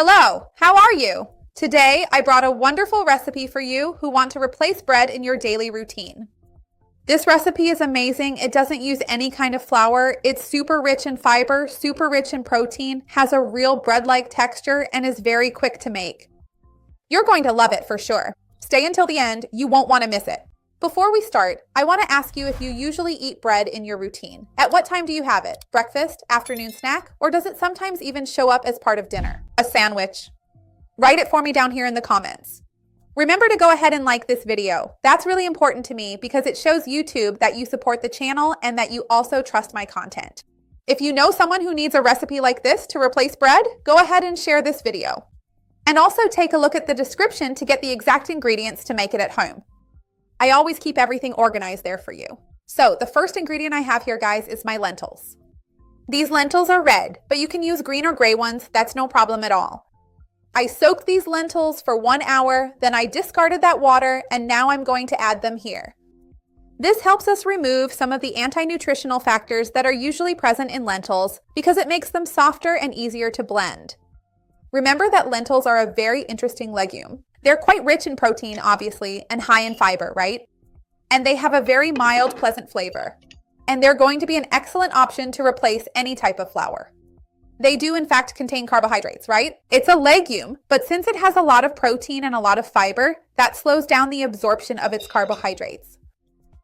Hello, how are you? Today, I brought a wonderful recipe for you who want to replace bread in your daily routine. This recipe is amazing. It doesn't use any kind of flour. It's super rich in fiber, super rich in protein, has a real bread-like texture, and is very quick to make. You're going to love it for sure. Stay until the end. You won't want to miss it. Before we start, I want to ask you if you usually eat bread in your routine. At what time do you have it? Breakfast, afternoon snack, or does it sometimes even show up as part of dinner? A sandwich? Write it for me down here in the comments. Remember to go ahead and like this video. That's really important to me because it shows YouTube that you support the channel and that you also trust my content. If you know someone who needs a recipe like this to replace bread, go ahead and share this video. And also take a look at the description to get the exact ingredients to make it at home. I always keep everything organized there for you. So the first ingredient I have here, guys, is my lentils. These lentils are red, but you can use green or gray ones. That's no problem at all. I soaked these lentils for 1 hour, then I discarded that water, and now I'm going to add them here. This helps us remove some of the anti-nutritional factors that are usually present in lentils because it makes them softer and easier to blend. Remember that lentils are a very interesting legume. They're quite rich in protein, obviously, and high in fiber, right? And they have a very mild, pleasant flavor. And they're going to be an excellent option to replace any type of flour. They do, in fact, contain carbohydrates, right? It's a legume, but since it has a lot of protein and a lot of fiber, that slows down the absorption of its carbohydrates.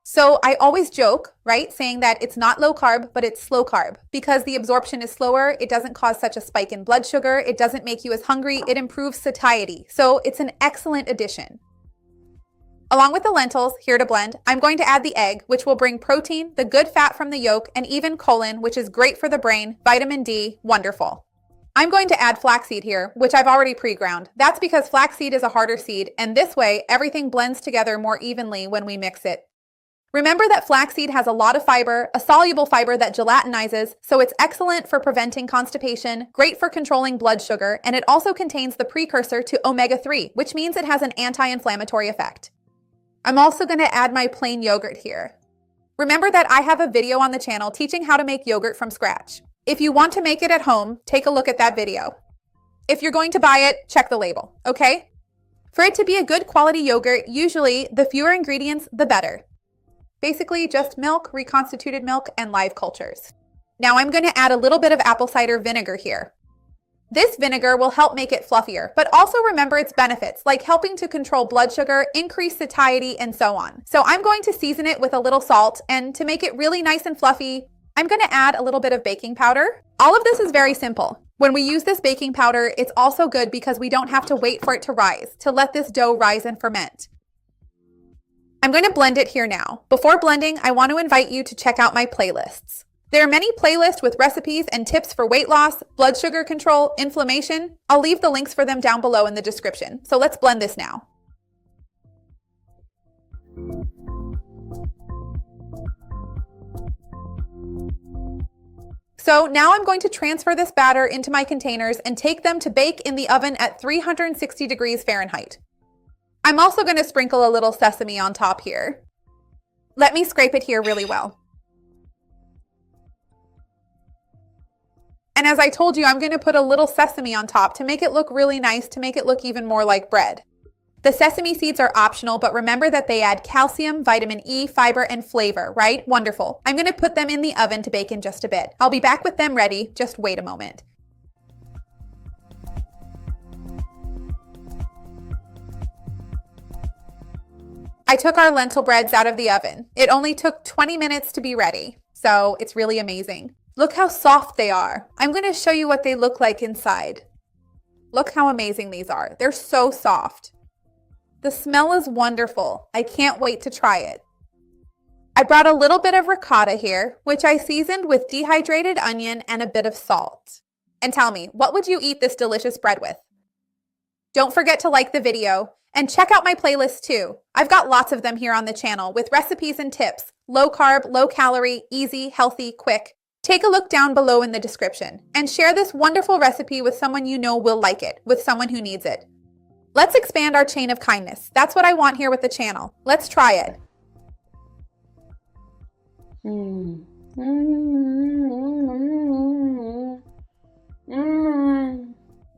So I always joke, right, saying that it's not low carb, but it's slow carb. Because the absorption is slower, it doesn't cause such a spike in blood sugar, it doesn't make you as hungry, it improves satiety. So it's an excellent addition. Along with the lentils, here to blend, I'm going to add the egg, which will bring protein, the good fat from the yolk, and even choline, which is great for the brain, vitamin D, wonderful. I'm going to add flaxseed here, which I've already pre-ground. That's because flaxseed is a harder seed, and this way, everything blends together more evenly when we mix it. Remember that flaxseed has a lot of fiber, a soluble fiber that gelatinizes, so it's excellent for preventing constipation, great for controlling blood sugar, and it also contains the precursor to omega-3, which means it has an anti-inflammatory effect. I'm also going to add my plain yogurt here. Remember that I have a video on the channel teaching how to make yogurt from scratch. If you want to make it at home, take a look at that video. If you're going to buy it, check the label, okay? For it to be a good quality yogurt, usually the fewer ingredients, the better. Basically just milk, reconstituted milk, and live cultures. Now I'm going to add a little bit of apple cider vinegar here. This vinegar will help make it fluffier, but also remember its benefits, like helping to control blood sugar, increase satiety, and so on. So I'm going to season it with a little salt, and to make it really nice and fluffy, I'm going to add a little bit of baking powder. All of this is very simple. When we use this baking powder, it's also good because we don't have to wait for it to rise, to let this dough rise and ferment. I'm going to blend it here now. Before blending, I want to invite you to check out my playlists. There are many playlists with recipes and tips for weight loss, blood sugar control, inflammation. I'll leave the links for them down below in the description. So let's blend this now. So now I'm going to transfer this batter into my containers and take them to bake in the oven at 360 degrees Fahrenheit. I'm also going to sprinkle a little sesame on top here. Let me scrape it here really well. And as I told you, I'm going to put a little sesame on top to make it look really nice, to make it look even more like bread. The sesame seeds are optional, but remember that they add calcium, vitamin E, fiber, and flavor, right? Wonderful. I'm going to put them in the oven to bake in just a bit. I'll be back with them ready. Just wait a moment. I took our lentil breads out of the oven. It only took 20 minutes to be ready, so it's really amazing. Look how soft they are. I'm going to show you what they look like inside. Look how amazing these are. They're so soft. The smell is wonderful. I can't wait to try it. I brought a little bit of ricotta here, which I seasoned with dehydrated onion and a bit of salt. And tell me, what would you eat this delicious bread with? Don't forget to like the video and check out my playlist too. I've got lots of them here on the channel with recipes and tips. Low carb, low calorie, easy, healthy, quick. Take a look down below in the description and share this wonderful recipe with someone you know will like it, with someone who needs it. Let's expand our chain of kindness. That's what I want here with the channel. Let's try it.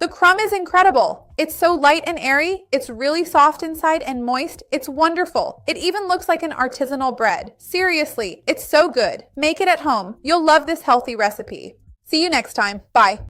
The crumb is incredible. It's so light and airy. It's really soft inside and moist. It's wonderful. It even looks like an artisanal bread. Seriously, it's so good. Make it at home. You'll love this healthy recipe. See you next time. Bye.